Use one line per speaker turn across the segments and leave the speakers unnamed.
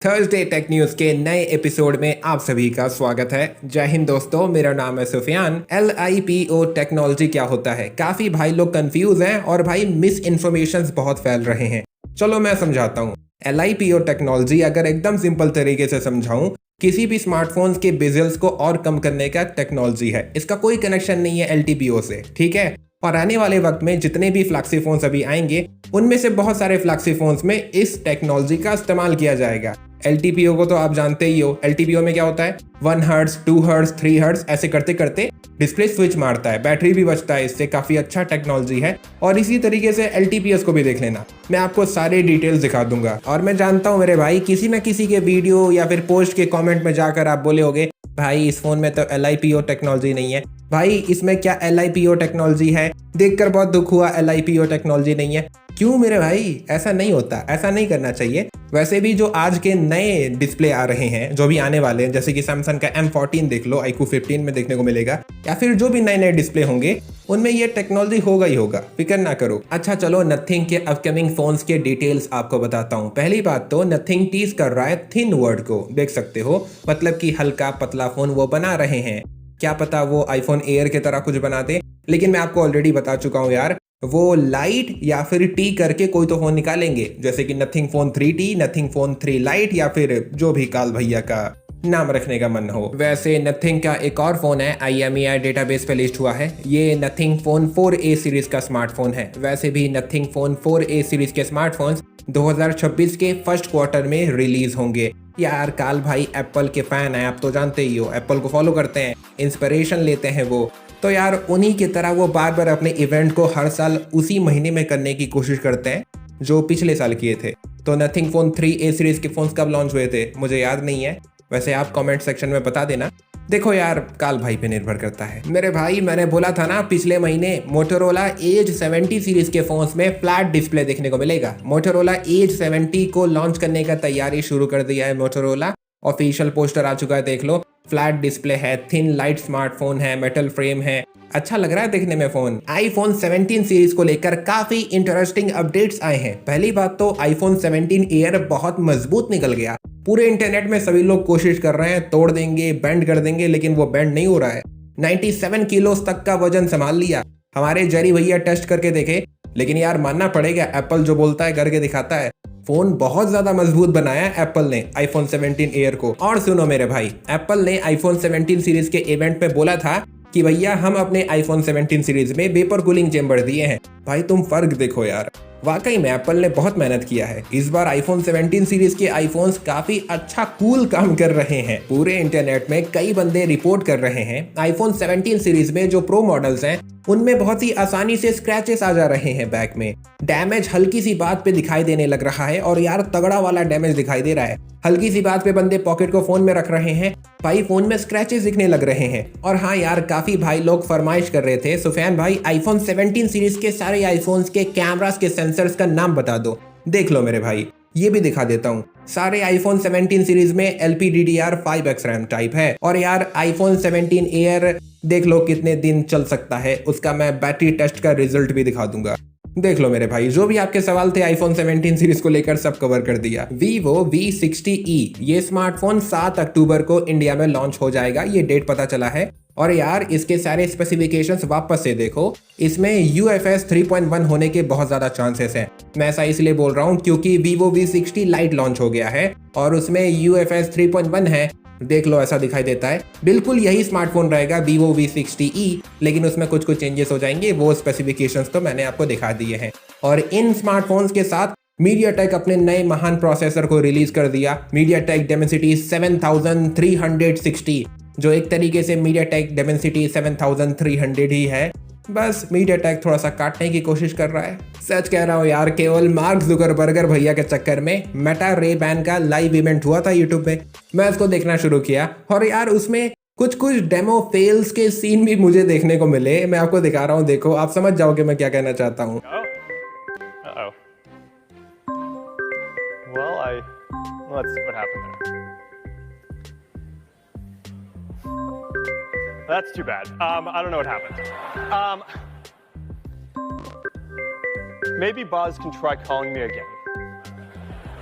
Thursday tech news के नए episode में आप सभी का स्वागत है। जय हिंद दोस्तों, मेरा नाम है सुफियान। LIPO टेक्नोलॉजी क्या होता है? काफी भाई लोग कंफ्यूज हैं और भाई मिस इन्फॉर्मेशन बहुत फैल रहे हैं। चलो मैं समझाता हूँ। LIPO टेक्नोलॉजी अगर एकदम सिंपल तरीके से समझाऊं, किसी भी स्मार्टफोन्स के बेजल्स को और कम करने का टेक्नोलॉजी है। इसका कोई कनेक्शन नहीं है LTPO से, ठीक है। और आने वाले वक्त में जितने भी फ्लैक्सी फोन्स अभी आएंगे, उनमें से बहुत सारे फ्लैक्सी फोन्स में इस टेक्नोलॉजी का इस्तेमाल किया जाएगा। LTPO को तो आप जानते ही हो। LTPO में क्या होता है, 1 हर्ट्ज, 2 हर्ट्ज, 3 हर्ट्ज ऐसे करते करते डिस्प्ले स्विच मारता है, बैटरी भी बचता है, इससे काफी अच्छा टेक्नोलॉजी है। और इसी तरीके से LTPS को भी देख लेना, मैं आपको सारे डिटेल्स दिखा दूंगा। और मैं जानता हूँ मेरे भाई, किसी न किसी के वीडियो या फिर पोस्ट के कमेंट में जाकर आप बोले होगे भाई इस फोन में तो LIPO टेक्नोलॉजी नहीं है। भाई इसमें क्या LIPO टेक्नोलॉजी है? देखकर बहुत दुख हुआ, LIPO टेक्नोलॉजी नहीं है। क्यों मेरे भाई, ऐसा नहीं होता, ऐसा नहीं करना चाहिए। वैसे भी जो आज के नए डिस्प्ले आ रहे हैं, जो भी आने वाले हैं, जैसे कि सैमसंग का M14 देख लो, iQOO 15 में देखने को मिलेगा, या फिर जो भी नए नए डिस्प्ले होंगे उनमें ये टेक्नोलॉजी होगा ही होगा, फिक्र ना करो। अच्छा चलो, नथिंग के अपकमिंग फोन्स के डिटेल्स आपको बताता हूँ। पहली बात तो नथिंग टीज कर रहा है थिन वर्ड को, देख सकते हो, मतलब कि हल्का पतला फोन वो बना रहे हैं। क्या पता वो आईफोन एयर की तरह कुछ बना दे, लेकिन मैं आपको ऑलरेडी बता चुका हूँ यार, वो लाइट या फिर टी करके कोई तो फोन निकालेंगे, जैसे कि nothing phone 3T, nothing phone 3 light, या फिर जो भी काल भैया का नाम रखने का मन हो। वैसे नथिंग का एक और फोन है, IMEI डेटाबेस पे लिस्ट हुआ है। ये नथिंग फोन 4A सीरीज का स्मार्टफोन है। वैसे भी नथिंग फोन 4A सीरीज के स्मार्टफोन्स 2026 के फर्स्ट क्वार्टर में रिलीज होंगे। यार काल भाई एप्पल के फैन है, आप तो जानते ही हो, एप्पल को फॉलो करते हैं, इंस्पिरेशन लेते हैं वो। तो यार उन्हीं की तरह वो बार बार अपने इवेंट को हर साल उसी महीने में करने की कोशिश करते हैं जो पिछले साल किए थे। तो नथिंग फोन 3A सीरीज के फोन्स कब लॉन्च हुए थे मुझे याद नहीं है, वैसे आप कमेंट सेक्शन में बता देना। देखो यार, काल भाई पे निर्भर करता है मेरे भाई। मैंने बोला था ना पिछले महीने, मोटोरोला एज 70 सीरीज के फोन्स में फ्लैट डिस्प्ले देखने को मिलेगा। मोटोरोला एज 70 को लॉन्च करने का तैयारी शुरू कर दिया है मोटोरोला। ऑफिशियल पोस्टर आ चुका है, देख लो। फ्लैट डिस्प्ले है, थिन लाइट स्मार्टफोन है, मेटल फ्रेम है, अच्छा लग रहा है देखने में फोन। आईफोन 17 सीरीज को लेकर काफी इंटरेस्टिंग अपडेट्स आए हैं। पहली बात तो आईफोन 17 एयर बहुत मजबूत निकल गया। पूरे इंटरनेट में सभी लोग कोशिश कर रहे हैं तोड़ देंगे, बेंड कर देंगे, लेकिन वो बेंड नहीं हो रहा है। 97 किलो तक का वजन संभाल लिया। हमारे जरी भैया टेस्ट करके देखे, लेकिन यार मानना पड़ेगा, एप्पल जो बोलता है करके दिखाता है। फोन बहुत ज्यादा मजबूत बनाया एप्पल ने आईफोन 17 एयर को। और सुनो मेरे भाई, एप्पल ने आईफोन 17 सीरीज के इवेंट पे बोला था कि भैया हम अपने आईफोन 17 सीरीज में वेपर कूलिंग चेंबर दिए हैं। भाई तुम फर्क देखो यार, वाकई में एप्पल ने बहुत मेहनत किया है। इस बार आईफोन 17 सीरीज के आईफोन्स काफी अच्छा कूल काम कर रहे हैं। पूरे इंटरनेट में कई बंदे रिपोर्ट कर रहे हैं आईफोन 17 सीरीज में जो प्रो मॉडल्स हैं उनमें बहुत ही आसानी से स्क्रैचेस आ जा रहे हैं बैक में। डैमेज हल्की सी बात पे दिखाई देने लग रहा है, और यार तगड़ा वाला डैमेज दिखाई दे रहा है। हल्की सी बात पे बंदे पॉकेट को फोन में रख रहे हैं, भाई फोन में स्क्रैचेस दिखने लग रहे हैं। और हाँ यार, काफी भाई लोग फरमाइश कर रहे थे, सुफियान भाई आईफोन 17 सीरीज के सारे आईफोन्स के कैमरास के सेंसर्स का नाम बता दो। देख लो मेरे भाई, ये भी दिखा देता हूँ। सारे आईफोन 17 सीरीज में LPDDR5X रैम टाइप है। और यार आईफोन 17 एयर देख लो कितने दिन चल सकता है, उसका मैं बैटरी टेस्ट का रिजल्ट भी दिखा दूंगा। देख लो मेरे भाई, जो भी आपके सवाल थे आईफोन 17 सीरीज को लेकर सब कवर कर दिया। Vivo V60e ये स्मार्टफोन 7 अक्टूबर को इंडिया में लॉन्च हो जाएगा, ये डेट पता चला है। और यार इसके सारे स्पेसिफिकेशंस वापस से देखो, इसमें UFS 3.1 होने के बहुत ज्यादा चांसेस हैं। मैं ऐसा इसलिए बोल रहा हूँ क्योंकि Vivo V60 लाइट लॉन्च हो गया है और उसमें UFS 3.1 है। देख लो ऐसा दिखाई देता है। बिल्कुल यही स्मार्टफोन रहेगा Vivo V60e, लेकिन उसमें कुछ कुछ चेंजेस हो जाएंगे, वो स्पेसिफिकेशंस तो मैंने आपको दिखा दिए हैं। और इन स्मार्टफोन्स के साथ MediaTek अपने नए महान प्रोसेसर को रिलीज कर दिया, MediaTek Dimensity 7360, जो एक तरीके से MediaTek Dimensity 7300 ही है। बस MediaTek थोड़ा सा काटने की कोशिश कर रहा है। सच कह रहा हूँ यार, केवल मार्क जुकरबर्गर भैया के चक्कर में मेटा रे बैन का लाइव इवेंट हुआ था यूट्यूब पे, मैं उसको देखना शुरू किया। और यार उसमें कुछ कुछ डेमो फेल्स के सीन भी मुझे देखने को मिले। मैं आपको दिखा रहा हूँ, देखो, आप समझ जाओगे मैं क्या कहना चाहता हूँ।
Let's see what happened there. That's too bad. I don't know what happened. Maybe Buzz can try calling me again.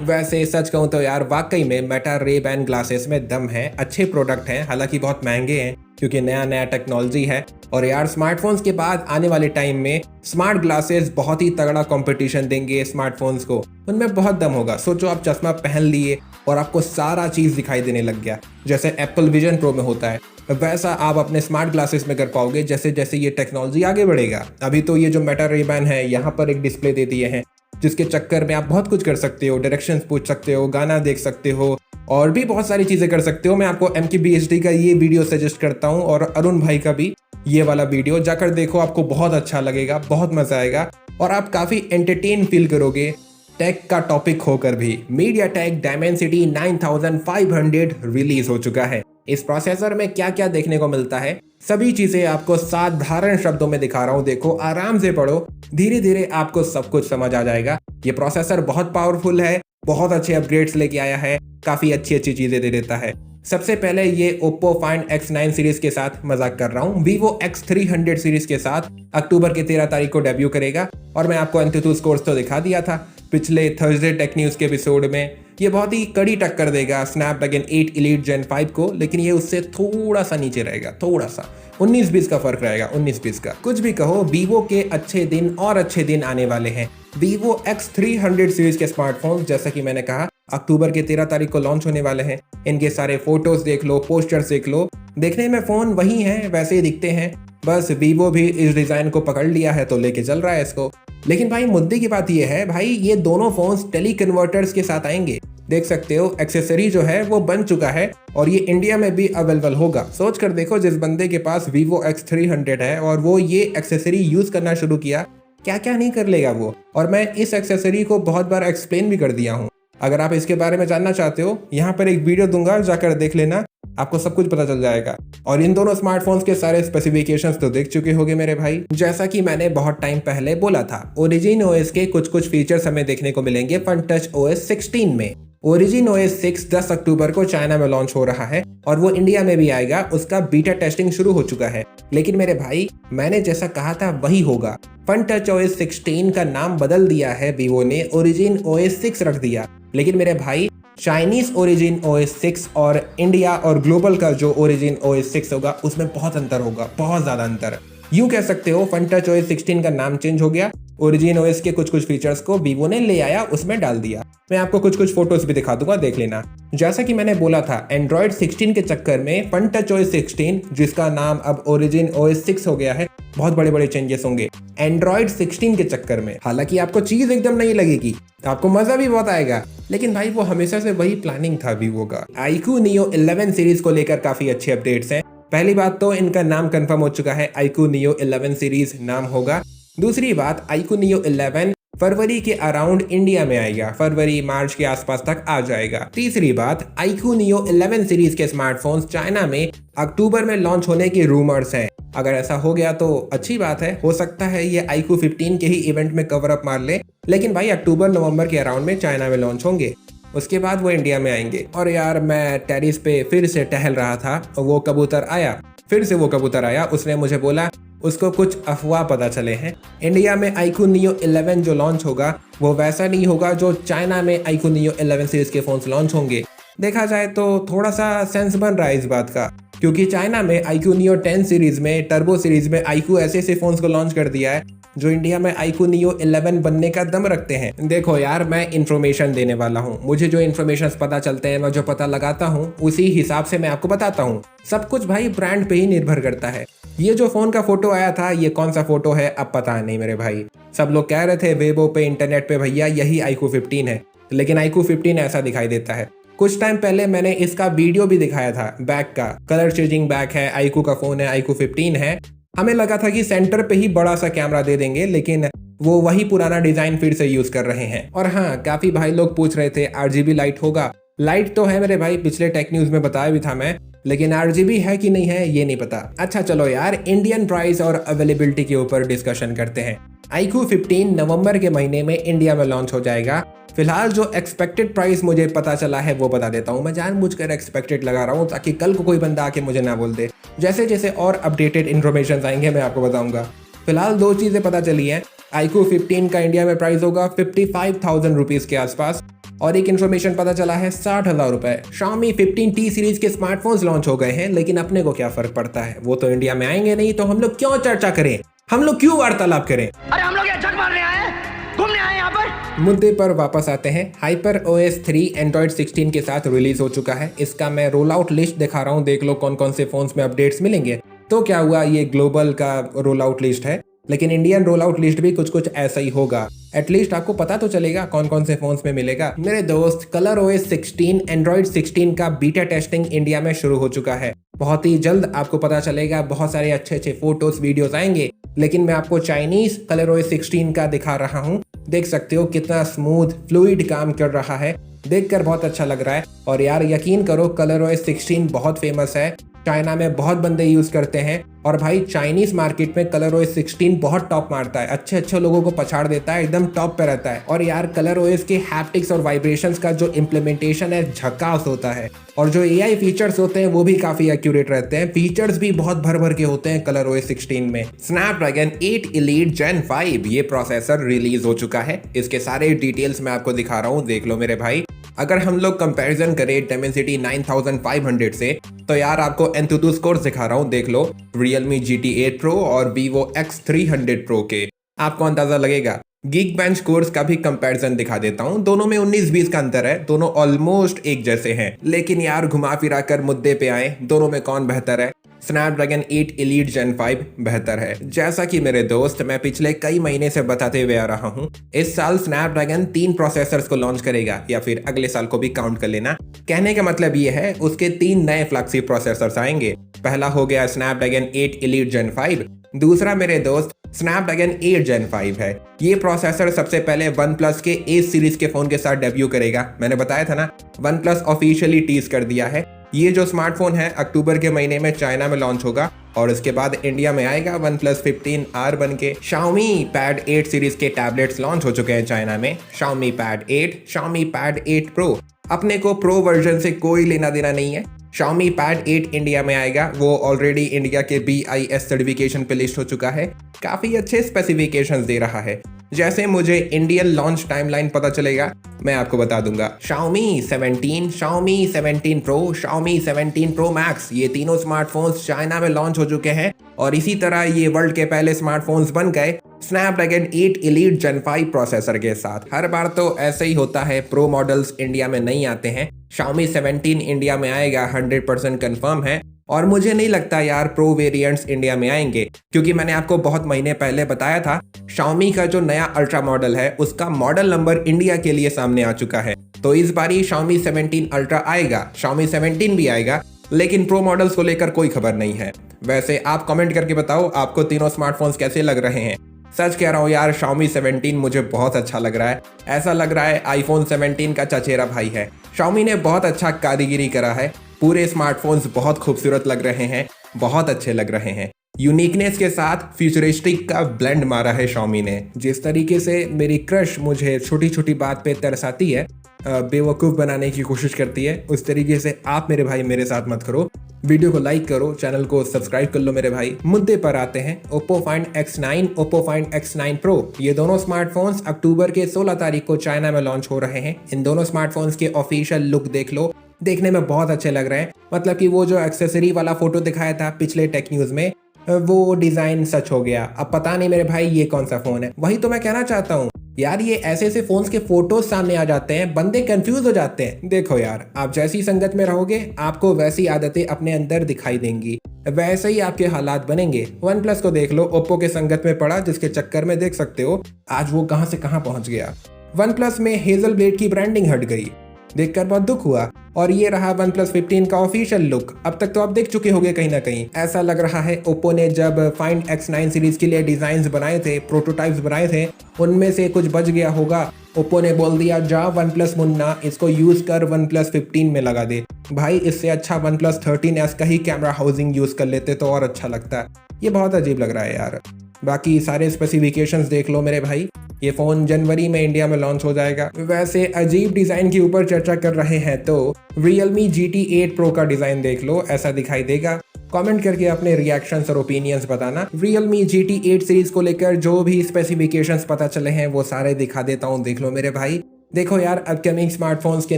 वैसे सच कहूँ तो यार वाकई में मेटा रे बैन ग्लासेस में दम है, अच्छे प्रोडक्ट हैं, हालांकि बहुत महंगे हैं क्योंकि नया नया टेक्नोलॉजी है। और यार स्मार्टफोन्स के बाद आने वाले टाइम में स्मार्ट ग्लासेस बहुत ही तगड़ा कंपटीशन देंगे स्मार्टफोन्स को, उनमें बहुत दम होगा। सोचो आप चश्मा पहन लिए और आपको सारा चीज़ दिखाई देने लग गया, जैसे एप्पल विजन प्रो में होता है, वैसा आप अपने स्मार्ट ग्लासेस में कर पाओगे जैसे जैसे ये टेक्नोलॉजी आगे बढ़ेगा। अभी तो ये जो मेटा रे बैन है यहाँ पर एक डिस्प्ले दे दिए हैं जिसके चक्कर में आप बहुत कुछ कर सकते हो, डायरेक्शंस पूछ सकते हो, गाना देख सकते हो और भी बहुत सारी चीज़ें कर सकते हो। मैं आपको MKBHD का ये वीडियो सजेस्ट करता हूँ और अरुण भाई का भी ये वाला वीडियो जाकर देखो, आपको बहुत अच्छा लगेगा, बहुत मजा आएगा और आप काफ़ी एंटरटेन फील करोगे टेक का टॉपिक होकर भी। MediaTek Dimensity 9500 रिलीज हो चुका है। इस प्रोसेसर में क्या क्या देखने को मिलता है सभी चीजें आपको साधारण शब्दों में दिखा रहा हूं, देखो आराम से पढ़ो, धीरे धीरे आपको सब कुछ समझ आ जाएगा। ये प्रोसेसर बहुत पावरफुल है, बहुत अच्छे अपग्रेड्स लेके आया है, काफी अच्छी अच्छी चीजें दे देता है। सबसे पहले ये Oppo Find X9 सीरीज के साथ मजाक कर रहा हूँ, Vivo X300 सीरीज के साथ अक्टूबर के 13 तारीख को डेब्यू करेगा। और मैं आपको AnTuTu स्कोर्स तो दिखा दिया था पिछले थर्सडे टेक न्यूज के एपिसोड में। ये बहुत ही कड़ी टक्कर देगा स्नैपड्रैगन 8 Elite Gen 5 को, लेकिन ये उससे थोड़ा सा नीचे रहेगा, थोड़ा सा 19-20 का फर्क रहेगा, 19-20 का। कुछ भी कहो, वीवो के अच्छे दिन और अच्छे दिन आने वाले हैं। Vivo X300 सीरीज के स्मार्टफोन जैसा कि मैंने कहा अक्टूबर के 13 तारीख को लॉन्च होने वाले हैं। इनके सारे फोटोज देख लो, पोस्टर्स देख लो, देखने में फोन वही हैं, वैसे ही दिखते हैं, बस वीवो भी इस डिजाइन को पकड़ लिया है तो लेके चल रहा है इसको। लेकिन भाई मुद्दे की बात ये है भाई, ये दोनों फोन्स टेली कन्वर्टर्स के साथ आएंगे। देख सकते हो एक्सेसरी जो है वो बन चुका है और ये इंडिया में भी अवेलेबल होगा। सोच कर देखो, जिस बंदे के पास Vivo X300 है और वो ये एक्सेसरी यूज करना शुरू किया, क्या क्या नहीं कर लेगा वो। और मैं इस एक्सेसरी को बहुत बार एक्सप्लेन भी कर दिया हूँ। अगर आप इसके बारे में जानना चाहते हो, यहाँ पर एक वीडियो दूंगा, जाकर देख लेना, आपको सब कुछ पता चल जाएगा। और इन दोनों स्मार्टफोन्स के सारे स्पेसिफिकेशंस तो देख चुके होंगे मेरे भाई। जैसा कि मैंने बहुत टाइम पहले बोला था, Origin OS के कुछ कुछ फीचर्स हमें देखने को मिलेंगे FunTouch OS 16 में। Origin OS 6 10 अक्टूबर को चाइना में लॉन्च हो रहा है और वो इंडिया में भी आएगा, उसका बीटा टेस्टिंग शुरू हो चुका है। लेकिन मेरे भाई, मैंने जैसा कहा था वही होगा। FunTouch OS 16 का नाम बदल दिया है वीवो ने, Origin OS 6 रख दिया। लेकिन मेरे भाई, चाइनीज Origin OS 6 और इंडिया और ग्लोबल का जो Origin OS 6 होगा उसमें बहुत अंतर होगा, बहुत ज्यादा अंतर। यूं कह सकते हो FunTouch OS 16 का नाम चेंज हो गया, Origin OS के कुछ कुछ फीचर्स को वीवो ने ले आया, उसमें डाल दिया। मैं आपको कुछ कुछ फोटोज भी दिखा दूंगा, देख लेना। जैसा कि मैंने बोला था, Android 16 के चक्कर में FunTouch OS 16, जिसका नाम अब Origin OS 6 हो गया है, बहुत बड़े बड़े चेंजेस होंगे Android 16 के चक्कर में। हालांकि आपको चीज एकदम नहीं लगेगी, आपको मजा भी बहुत आएगा, लेकिन भाई वो हमेशा से वही प्लानिंग था वीवो का। iQOO Neo 11 सीरीज को लेकर काफी अच्छे अपडेट्स हैं। पहली बात तो इनका नाम कंफर्म हो चुका है, iQOO Neo 11 सीरीज नाम होगा। दूसरी बात, iQOO Neo 11 फरवरी के अराउंड इंडिया में आएगा, फरवरी मार्च के आसपास तक आ जाएगा। तीसरी बात, iQOO Neo 11 सीरीज के स्मार्टफोन्स चाइना में अक्टूबर में लॉन्च होने की रूमर्स हैं। अगर ऐसा हो गया तो अच्छी बात है, हो सकता है ये iQOO 15 के ही इवेंट में कवर अप मार ले, लेकिन भाई अक्टूबर नवंबर के अराउंड में चाइना में लॉन्च होंगे, उसके बाद वो इंडिया में आएंगे। और यार मैं टेरिस पे फिर से टहल रहा था, वो कबूतर आया, फिर से वो कबूतर आया, उसने मुझे बोला उसको कुछ अफवाह पता चले हैं, इंडिया में iQOO Neo 11 जो लॉन्च होगा वो वैसा नहीं होगा जो चाइना में iQOO Neo 11 सीरीज के फोन्स लॉन्च होंगे। देखा जाए तो थोड़ा सा सेंस बन रहा है इस बात का, क्योंकि चाइना में iQOO Neo 10 सीरीज में, टर्बो सीरीज में iQOO ऐसे ऐसे फोन्स को लॉन्च कर दिया है जो इंडिया में iQOO Neo 11 बनने का दम रखते हैं। देखो यार, मैं इन्फॉर्मेशन देने वाला हूँ, मुझे जो इन्फॉर्मेशन पता चलते हैं, मैं जो पता लगाता हूँ उसी हिसाब से मैं आपको बताता हूँ। सब कुछ भाई ब्रांड पे ही निर्भर करता है। ये जो फोन का फोटो आया था, ये कौन सा फोटो है अब पता नहीं मेरे भाई। सब लोग कह रहे थे वेबो पे, इंटरनेट पे, भैया यही iQOO 15 है, लेकिन iQOO 15 ऐसा दिखाई देता है। कुछ टाइम पहले मैंने इसका वीडियो भी दिखाया था, बैक का, कलर चेंजिंग बैक है, iQOO का फोन है, iQOO 15 है। हमें लगा था कि सेंटर पे ही बड़ा सा कैमरा दे देंगे, लेकिन वो वही पुराना डिजाइन फिर से यूज कर रहे हैं। और हाँ, काफी भाई लोग पूछ रहे थे RGB लाइट होगा। लाइट तो है मेरे भाई, पिछले टेक न्यूज में बताया भी था मैं, लेकिन RGB है कि नहीं है ये नहीं पता। अच्छा चलो यार, इंडियन प्राइस और अवेलेबिलिटी के ऊपर डिस्कशन करते हैं। iQOO 15 नवंबर के महीने में इंडिया में लॉन्च हो जाएगा। फिलहाल जो एक्सपेक्टेड प्राइस मुझे पता चला है वो बता देता हूँ। मैं जानबूझकर एक्सपेक्टेड लगा रहा हूँ ताकि कल को कोई बंदा आके मुझे ना बोल दे। जैसे जैसे और अपडेटेड इन्फॉर्मेशन आएंगे मैं आपको बताऊंगा। फिलहाल दो चीज़ें पता चली हैं। iQOO 15 का इंडिया में प्राइस होगा 55,000 रुपीज़ के आसपास। और एक इन्फॉर्मेशन पता चला है 60,000 रुपए। Xiaomi 15T सीरीज के स्मार्टफोन्स लॉन्च हो गए हैं, लेकिन अपने को क्या फर्क पड़ता है, वो तो इंडिया में आएंगे नहीं, तो हम लोग क्यों चर्चा करें, हम लोग क्यों वार्तालाप करें।
अरे हम लोग यहाँ झक मारने आए हैं, घूमने आए हैं यहाँ पर।
मुद्दे पर वापस आते हैं। HyperOS 3 Android 16 के साथ रिलीज हो चुका है। इसका मैं रोल आउट लिस्ट दिखा रहा हूँ, देख लो कौन कौन से फोन्स में अपडेट्स मिलेंगे। तो क्या हुआ, ये ग्लोबल का रोल आउट लिस्ट है, लेकिन इंडियन रोल आउट लिस्ट भी कुछ कुछ ऐसा ही होगा। एटलीस्ट आपको पता तो चलेगा कौन कौन से फोन्स में मिलेगा। मेरे दोस्त, ColorOS 16 Android 16 का बीटा टेस्टिंग इंडिया में शुरू हो चुका है। बहुत ही जल्द आपको पता चलेगा, बहुत सारे अच्छे अच्छे फोटोज वीडियोस आएंगे। लेकिन मैं आपको चाइनीज ColorOS 16 का दिखा रहा हूँ, देख सकते हो कितना स्मूथ फ्लूइड काम कर रहा है, देखकर बहुत अच्छा लग रहा है। और यार यकीन करो, ColorOS 16 बहुत फेमस है, चाइना में बहुत बंदे यूज करते हैं। और भाई चाइनीज मार्केट में ColorOS 16 बहुत टॉप मारता है, अच्छे अच्छे लोगों को पछाड़ देता है, एकदम टॉप पे रहता है। और यार ColorOS के हैप्टिक्स और वाइब्रेशंस का जो इम्प्लीमेंटेशन है झकास होता है, और जो AI फीचर्स होते हैं वो भी काफी एक्यूरेट रहते हैं। फीचर्स भी बहुत भर भर के होते हैं ColorOS 16 में। Snapdragon 8 Elite Gen 5 ये प्रोसेसर रिलीज हो चुका है। इसके सारे डिटेल्स मैं आपको दिखा रहा हूँ, देख लो मेरे भाई। अगर हम लोग कंपैरिजन करें Dimensity 9500 से, तो यार आपको Antutu स्कोर दिखा रहा हूँ, देख लो Realme GT 8 Pro और Vivo X300 Pro के, आपको अंदाजा लगेगा। Geekbench स्कोर्स का भी कंपैरिजन दिखा देता हूँ, दोनों में 19-20 का अंतर है, दोनों ऑलमोस्ट एक जैसे हैं। लेकिन यार घुमा फिरा कर मुद्दे पे आए, दोनों में कौन बेहतर है? Snapdragon 8 Elite Gen 5 बेहतर है। जैसा कि मेरे दोस्त मैं पिछले कई महीने से बताते हुए आ रहा हूँ, इस साल Snapdragon 3 प्रोसेसर्स को लॉन्च करेगा, या फिर अगले साल को भी काउंट कर लेना। कहने का मतलब ये है, उसके 3 नए फ्लैगशिप प्रोसेसर्स आएंगे। पहला हो गया Snapdragon 8 Elite Gen 5, दूसरा मेरे दोस्त Snapdragon 8 Gen 5 है। ये प्रोसेसर सबसे पहले OnePlus के Ace सीरीज के फोन के साथ डेब्यू करेगा। मैंने बताया था ना, OnePlus ऑफिशियली टीज कर दिया है। ये जो स्मार्टफोन है अक्टूबर के महीने में चाइना में लॉन्च होगा, और उसके बाद इंडिया में आएगा OnePlus 15R बन के। Xiaomi Pad 8 सीरीज के टैबलेट्स लॉन्च हो चुके हैं चाइना में। Xiaomi Pad 8, Xiaomi Pad 8 Pro। अपने को प्रो वर्जन से कोई लेना देना नहीं है। Xiaomi Pad 8 इंडिया में आएगा, वो ऑलरेडी इंडिया के BIS सर्टिफिकेशन पे लिस्ट हो चुका है, काफी अच्छे स्पेसिफिकेशंस दे रहा है। जैसे मुझे इंडियन लॉन्च टाइमलाइन पता चलेगा मैं आपको बता दूंगा। Xiaomi 17, Xiaomi 17 Pro, Xiaomi 17 Pro Max, ये तीनों स्मार्टफोन्स चाइना में लॉन्च हो चुके हैं, और इसी तरह ये वर्ल्ड के पहले स्मार्टफोन्स बन गए Snapdragon 8 Elite Gen 5 प्रोसेसर के साथ। हर बार तो ऐसे ही होता है, प्रो मॉडल्स इंडिया में नहीं आते हैं। Xiaomi 17 इंडिया में आएगा, 100% कंफर्म है। और मुझे नहीं लगता यार प्रो वेरिएंट्स इंडिया में आएंगे, क्योंकि मैंने आपको बहुत महीने पहले बताया था Xiaomi का जो नया अल्ट्रा मॉडल है उसका मॉडल नंबर इंडिया के लिए सामने आ चुका है। तो इस बार ही Xiaomi 17 अल्ट्रा आएगा, Xiaomi 17 भी आएगा, लेकिन प्रो मॉडल्स को लेकर कोई खबर नहीं है। वैसे आप कमेंट करके बताओ आपको तीनों स्मार्टफोन्स कैसे लग रहे हैं। सच कह रहा हूँ यार, Xiaomi 17 मुझे बहुत अच्छा लग रहा है, ऐसा लग रहा है iPhone 17 का चचेरा भाई है। Xiaomi ने बहुत अच्छा कारीगिरी करा है, पूरे स्मार्टफोन्स बहुत खूबसूरत लग रहे हैं, बहुत अच्छे लग रहे हैं। यूनिकनेस के साथ फ्यूचरिस्टिक का ब्लेंड मारा है Xiaomi ने। जिस तरीके से मेरी क्रश मुझे छोटी छोटी बात पे तरसाती है, बेवकूफ़ बनाने की कोशिश करती है, उस तरीके से आप मेरे भाई मेरे साथ मत करो। वीडियो को लाइक करो, चैनल को सब्सक्राइब कर लो मेरे भाई। मुद्दे पर आते हैं। Oppo Find X9, Oppo Find X9 Pro, ये दोनों स्मार्टफोन्स अक्टूबर के 16 तारीख को चाइना में लॉन्च हो रहे हैं। इन दोनों स्मार्टफोन्स के ऑफिशियल लुक देख लो, देखने में बहुत अच्छे लग रहे हैं। मतलब कि वो जो एक्सेसरी वाला फोटो दिखाया था पिछले टेक न्यूज में, वो डिजाइन सच हो गया। अब पता नहीं मेरे भाई ये कौन सा फोन है। वही तो मैं कहना चाहता हूँ यार, ये ऐसे ऐसे फोन्स के फोटोज सामने आ जाते हैं, बंदे कंफ्यूज हो जाते हैं। देखो यार, आप जैसी संगत में रहोगे आपको वैसी आदतें अपने अंदर दिखाई देंगी, वैसे ही आपके हालात बनेंगे। OnePlus को देख लो, ओप्पो के संगत में पड़ा, जिसके चक्कर में देख सकते हो आज वो कहां से कहां पहुंच गया। OnePlus में हेजल ब्लेड की ब्रांडिंग हट गई, देखकर बहुत दुख हुआ। और ये रहा OnePlus 15 का ऑफिशियल लुक। अब तक तो आप देख चुके होंगे कहीं ना कहीं। ऐसा लग रहा है ओप्पो ने जब Find X9 सीरीज के लिए डिजाइन्स बनाए थे, प्रोटोटाइप्स बनाए थे, उनमें से कुछ बच गया होगा। ओप्पो ने बोल दिया, जा OnePlus मुन्ना, इसको यूज कर OnePlus 15 में लगा दे। भाई इससे अच्छा OnePlus 13S का ही कैमरा हाउसिंग यूज कर लेते तो और अच्छा लगता। ये बहुत अजीब लग रहा है यार। बाकी सारे स्पेसिफिकेशंस देख लो मेरे भाई, ये फ़ोन जनवरी में इंडिया में लॉन्च हो जाएगा। वैसे अजीब डिज़ाइन के ऊपर चर्चा कर रहे हैं तो Realme GT 8 Pro का डिज़ाइन देख लो, ऐसा दिखाई देगा। कमेंट करके अपने रिएक्शंस और ओपिनियंस बताना। Realme GT8 सीरीज को लेकर जो भी स्पेसिफिकेशंस पता चले हैं वो सारे दिखा देता हूँ, देख लो मेरे भाई। देखो यार, अपकमिंग स्मार्टफोन्स के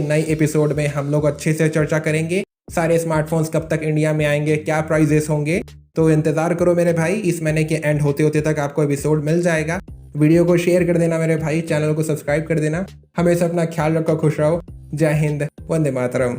नए एपिसोड में हम लोग अच्छे से चर्चा करेंगे। सारे स्मार्टफोन्स कब तक इंडिया में आएंगे, क्या प्राइजेस होंगे, तो इंतजार करो मेरे भाई। इस महीने के एंड होते होते तक आपको एपिसोड मिल जाएगा। वीडियो को शेयर कर देना मेरे भाई, चैनल को सब्सक्राइब कर देना। हमेशा अपना ख्याल रखो, खुश रहो। जय हिंद, वंदे मातरम।